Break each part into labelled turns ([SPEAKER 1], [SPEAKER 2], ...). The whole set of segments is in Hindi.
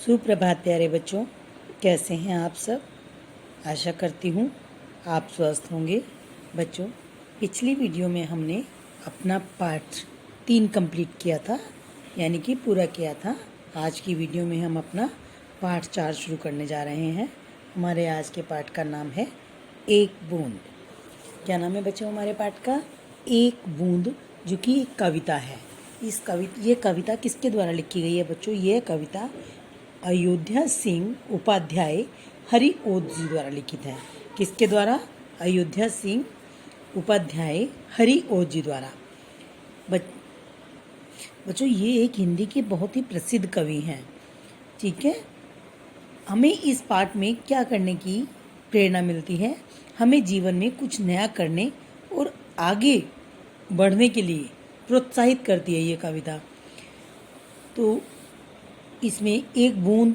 [SPEAKER 1] सुप्रभात प्यारे बच्चों, कैसे हैं आप सब। आशा करती हूँ आप स्वस्थ होंगे। बच्चों, पिछली वीडियो में हमने अपना पार्ट 3 कंप्लीट किया था, यानी कि पूरा किया था। आज की वीडियो में हम अपना पार्ट 4 शुरू करने जा रहे हैं। हमारे आज के पार्ट का नाम है एक बूंद। क्या नाम है बच्चों हमारे पार्ट का? एक बूंद, जो कि एक कविता है। ये कविता किसके द्वारा लिखी गई है बच्चों? ये कविता अयोध्या सिंह उपाध्याय हरिओद जी द्वारा लिखित है। किसके द्वारा? अयोध्या सिंह उपाध्याय हरिओद जी द्वारा। बच्चों, ये एक हिंदी के बहुत ही प्रसिद्ध कवि हैं। ठीक है, हमें इस पाठ में क्या करने की प्रेरणा मिलती है? हमें जीवन में कुछ नया करने और आगे बढ़ने के लिए प्रोत्साहित करती है ये कविता। तो इसमें एक बूंद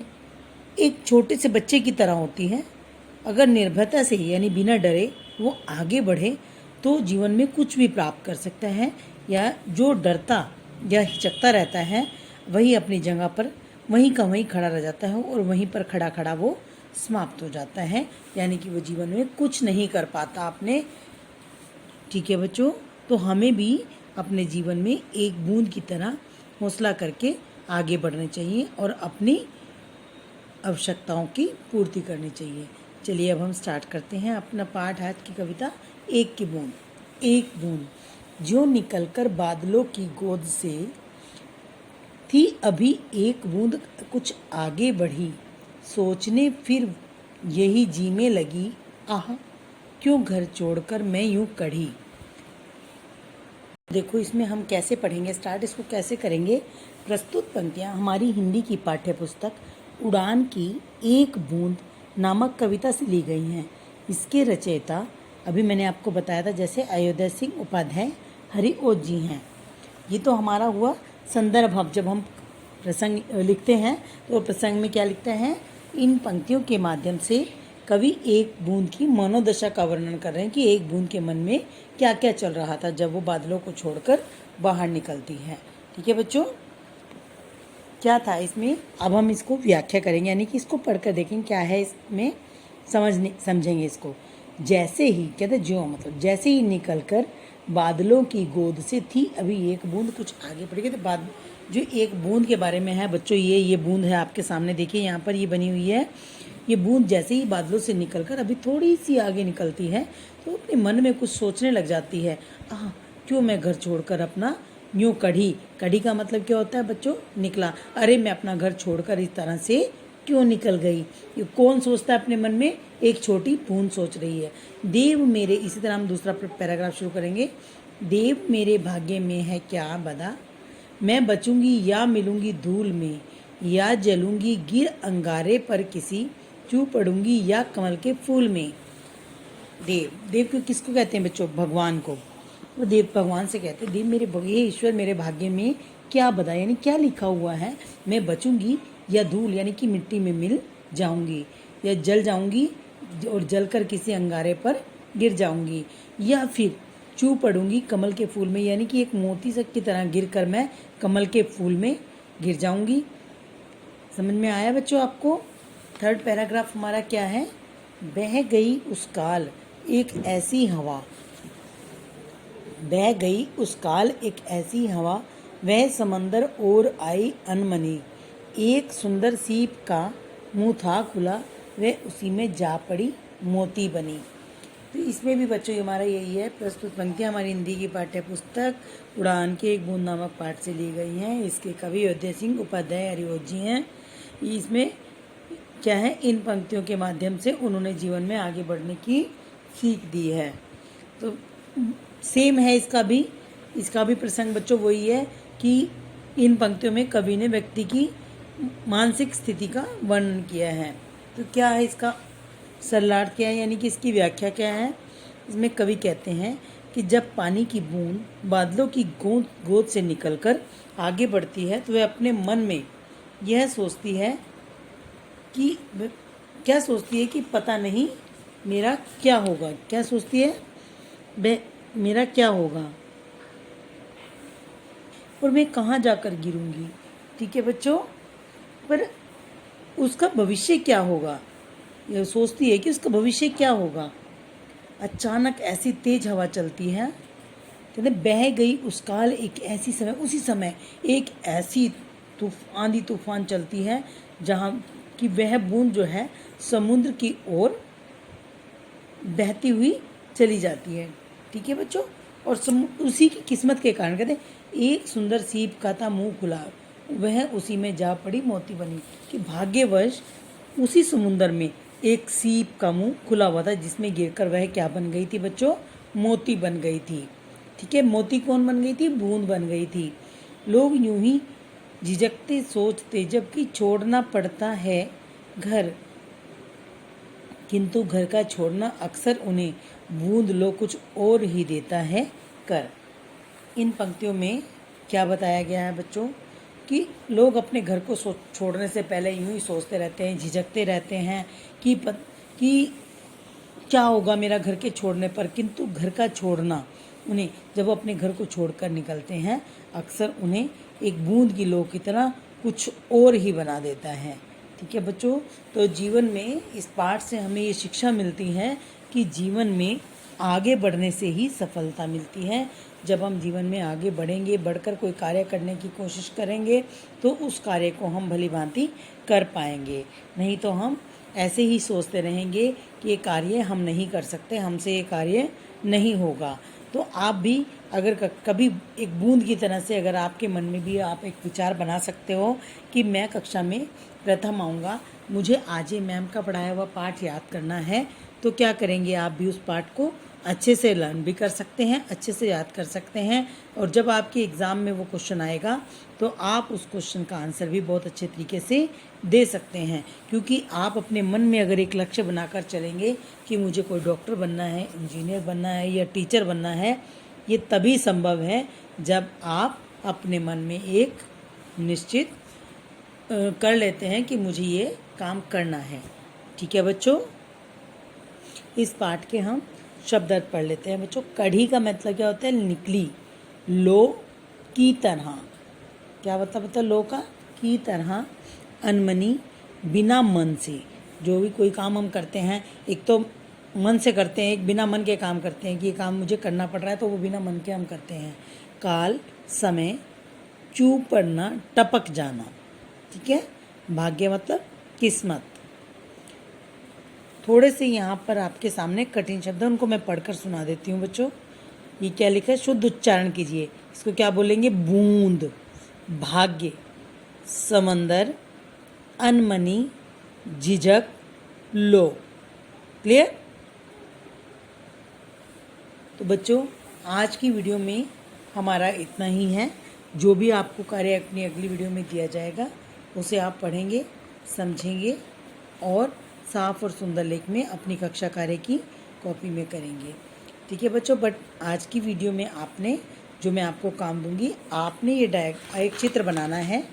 [SPEAKER 1] एक छोटे से बच्चे की तरह होती है। अगर निर्भयता से यानी बिना डरे वो आगे बढ़े तो जीवन में कुछ भी प्राप्त कर सकता है, या जो डरता या हिचकता रहता है वही अपनी जगह पर वहीं का वहीं खड़ा रह जाता है और वहीं पर खड़ा खड़ा वो समाप्त हो जाता है, यानी कि वो जीवन में कुछ नहीं कर पाता अपने। ठीक है बच्चों, तो हमें भी अपने जीवन में एक बूंद की तरह हौसला करके आगे बढ़ना चाहिए और अपनी आवश्यकताओं की पूर्ति करनी चाहिए। चलिए अब हम स्टार्ट करते हैं अपना पाठ आज की कविता एक की बूंद। एक बूंद जो निकलकर बादलों की गोद से थी, अभी एक बूंद कुछ आगे बढ़ी, सोचने फिर यही जी में लगी, आह क्यों घर छोड़कर मैं यूं कढ़ी। देखो इसमें हम कैसे पढ़ेंगे, स्टार्ट इसको कैसे करेंगे। प्रस्तुत पंक्तियाँ हमारी हिंदी की पाठ्य पुस्तक उड़ान की एक बूंद नामक कविता से ली गई हैं। इसके रचयिता अभी मैंने आपको बताया था, जैसे अयोध्या सिंह उपाध्याय हरिओद जी हैं। ये तो हमारा हुआ संदर्भ। अब जब हम प्रसंग लिखते हैं तो प्रसंग में क्या लिखते हैं? इन पंक्तियों के माध्यम से कवि एक बूंद की मनोदशा का वर्णन कर रहे हैं कि एक बूंद के मन में क्या क्या चल रहा था जब वो बादलों को छोड़कर बाहर निकलती है। ठीक है बच्चों, क्या था इसमें? अब हम इसको व्याख्या करेंगे, यानी कि इसको पढ़कर देखेंगे क्या है इसमें, समझेंगे इसको। जैसे ही कहते जो मतलब जैसे ही निकलकर बादलों की गोद से थी, अभी एक बूंद कुछ आगे बढ़ गई। तो बाद जो एक बूंद के बारे में है बच्चों, ये बूंद है आपके सामने, देखिए यहाँ पर ये बनी हुई है। ये बूंद जैसे ही बादलों से निकलकर अभी थोड़ी सी आगे निकलती है तो अपने मन में कुछ सोचने लग जाती है, क्यों मैं घर छोड़कर अपना यूं कढ़ी। कढ़ी का मतलब क्या होता है बच्चों? निकला। अरे मैं अपना घर छोड़कर इस तरह से क्यों निकल गई। ये कौन सोचता है अपने मन में? एक छोटी बूंद सोच रही है। देव मेरे, इसी तरह हम दूसरा पैराग्राफ शुरू करेंगे। देव मेरे भाग्य में है क्या बदा, मैं बचूंगी या मिलूंगी धूल में, या जलूंगी गिर अंगारे पर किसी, चू पड़ूंगी या कमल के फूल में। देव को किसको कहते हैं बच्चों? भगवान को। वो देव भगवान से कहते हैं, देव मेरे हे ईश्वर मेरे भाग्य में क्या बदा, यानी क्या लिखा हुआ है। मैं बचूंगी या धूल यानी कि मिट्टी में मिल जाऊंगी, या जल जाऊंगी और जलकर किसी अंगारे पर गिर जाऊंगी, या फिर चू पड़ूंगी कमल के फूल में, यानी कि एक मोती से की तरह गिरकर मैं कमल के फूल में गिर जाऊंगी। समझ में आया बच्चों आपको? थर्ड पैराग्राफ हमारा क्या है? बह गई उस काल एक ऐसी हवा, बह गई उस काल एक ऐसी हवा, वह समंदर और आई अनमनी, एक सुंदर सीप का मुंह था खुला, वह उसी में जा पड़ी मोती बनी। तो इसमें भी बच्चों हमारा यही है। प्रस्तुत पंक्तियाँ हमारी हिंदी की पाठ्य पुस्तक उड़ान के एक बूंद नामक पाठ से ली गई हैं। इसके कवि अयोध्या सिंह उपाध्याय हरिओद जी हैं। इसमें क्या है? इन पंक्तियों के माध्यम से उन्होंने जीवन में आगे बढ़ने की सीख दी है। तो सेम है इसका भी प्रसंग बच्चों वही है कि इन पंक्तियों में कवि ने व्यक्ति की मानसिक स्थिति का वर्णन किया है। तो क्या है इसका सरलार्थ क्या है, यानी कि इसकी व्याख्या क्या है? इसमें कवि कहते हैं कि जब पानी की बूंद बादलों की गोद से निकलकर आगे बढ़ती है तो वह अपने मन में यह सोचती है कि पता नहीं मेरा क्या होगा। क्या सोचती है? मेरा क्या होगा और मैं कहाँ जाकर गिरूंगी। ठीक है बच्चों, पर उसका भविष्य क्या होगा, ये सोचती है कि उसका भविष्य क्या होगा। अचानक ऐसी तेज हवा चलती है, कहते बह गई उस काल एक ऐसी समय, उसी समय एक ऐसी आंधी तूफान चलती है जहाँ की वह बूंद जो है समुद्र की ओर बहती हुई चली जाती है। ठीक है बच्चों, और उसी की किस्मत के कारण कहते एक सुंदर सीप का था मुंह खुला, वह उसी में जा पड़ी मोती बनी। कि भाग्यवश उसी समुद्र में एक सीप का मुंह खुला हुआ था जिसमें गिरकर वह क्या बन गई थी बच्चों, मोती बन गई थी। ठीक है, मोती कौन बन गई थी, बूंद बन गई थी। लोग यूं ही झिझकते सोचते जबकि छोड़ना पड़ता है घर, किंतु घर का छोड़ना अक्सर उन्हें बूंद लो कुछ और ही देता है कर। इन पंक्तियों में क्या बताया गया है बच्चों कि लोग अपने घर को छोड़ने से पहले यूं ही सोचते रहते हैं, झिझकते रहते हैं कि क्या होगा मेरा घर के छोड़ने पर, किंतु घर का छोड़ना उन्हें, जब वो अपने घर को छोड़कर निकलते हैं, अक्सर उन्हें एक बूंद की लो की तरह कुछ और ही बना देता है। ठीक है बच्चों, तो जीवन में इस पाठ से हमें ये शिक्षा मिलती है कि जीवन में आगे बढ़ने से ही सफलता मिलती है। जब हम जीवन में आगे बढ़ेंगे, बढ़कर कोई कार्य करने की कोशिश करेंगे तो उस कार्य को हम भली भांति कर पाएंगे, नहीं तो हम ऐसे ही सोचते रहेंगे कि ये कार्य हम नहीं कर सकते, हमसे ये कार्य नहीं होगा। तो आप भी अगर कभी एक बूंद की तरह से अगर आपके मन में भी आप एक विचार बना सकते हो कि मैं कक्षा में प्रथम आऊँगा, मुझे आज ही मैम का पढ़ाया हुआ पाठ याद करना है, तो क्या करेंगे, आप भी उस पाठ को अच्छे से लर्न भी कर सकते हैं, अच्छे से याद कर सकते हैं। और जब आपके एग्ज़ाम में वो क्वेश्चन आएगा तो आप उस क्वेश्चन का आंसर भी बहुत अच्छे तरीके से दे सकते हैं, क्योंकि आप अपने मन में अगर एक लक्ष्य बनाकर चलेंगे कि मुझे कोई डॉक्टर बनना है, इंजीनियर बनना है या टीचर बनना है, ये तभी संभव है जब आप अपने मन में एक निश्चित कर लेते हैं कि मुझे ये काम करना है। ठीक है बच्चों, इस पाठ के हम शब्द अर्थ पढ़ लेते हैं बच्चों। कढ़ी का मतलब क्या होता है, निकली, लो की तरह, क्या मतलब लो का, की तरह, अनमनी, बिना मन से। जो भी कोई काम हम करते हैं, एक तो मन से करते हैं, एक बिना मन के काम करते हैं कि ये काम मुझे करना पड़ रहा है, तो वो बिना मन के हम करते हैं। काल, समय, चूप पड़ना, टपक जाना। ठीक है, भाग्य मतलब किस्मत। थोड़े से यहाँ पर आपके सामने कठिन शब्द है, उनको मैं पढ़कर सुना देती हूँ बच्चों। ये क्या लिखा है, शुद्ध उच्चारण कीजिए। इसको क्या बोलेंगे, बूंद, भाग्य, समंदर, अनमनी, झिझक, लो। क्लियर? तो बच्चों, आज की वीडियो में हमारा इतना ही है। जो भी आपको कार्य अपनी अगली वीडियो में दिया जाएगा उसे आप पढ़ेंगे, समझेंगे और साफ और सुंदर लेख में अपनी कक्षा कार्य की कॉपी में करेंगे। ठीक है बच्चों, बट आज की वीडियो में आपने, जो मैं आपको काम दूंगी, आपने ये एक चित्र बनाना है।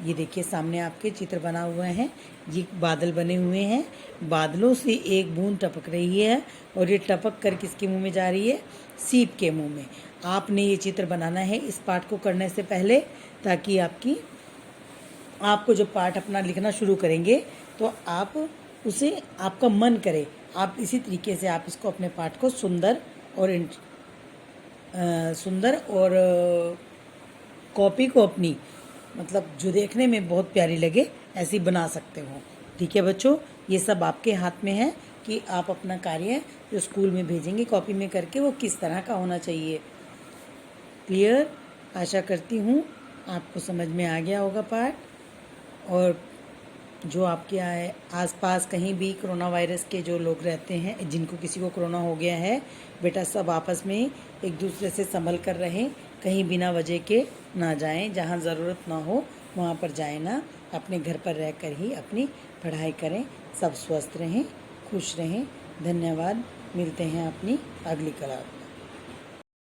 [SPEAKER 1] ये देखिए सामने आपके चित्र बना हुआ है, ये बादल बने हुए हैं, बादलों से एक बूंद टपक रही है और ये टपक कर किसके मुंह में जा रही है, सीप के मुंह में। आपने ये चित्र बनाना है इस पाठ को करने से पहले, ताकि आपको जब पाठ अपना लिखना शुरू करेंगे तो आप उसे, आपका मन करे, आप इसी तरीके से आप इसको अपने पाठ को सुंदर और कॉपी को अपनी, मतलब जो देखने में बहुत प्यारी लगे, ऐसी बना सकते हो। ठीक है बच्चों, ये सब आपके हाथ में है कि आप अपना कार्य जो स्कूल में भेजेंगे कॉपी में करके, वो किस तरह का होना चाहिए। क्लियर? आशा करती हूँ आपको समझ में आ गया होगा पाठ। और जो आपके आसपास कहीं भी कोरोना वायरस के जो लोग रहते हैं, जिनको किसी को कोरोना हो गया है, बेटा सब आपस में एक दूसरे से संभल कर रहें, कहीं बिना वजह के ना जाएं, जहां ज़रूरत ना हो वहां पर जाएं ना, अपने घर पर रहकर ही अपनी पढ़ाई करें। सब स्वस्थ रहें, खुश रहें। धन्यवाद, मिलते हैं अपनी अगली क्लास।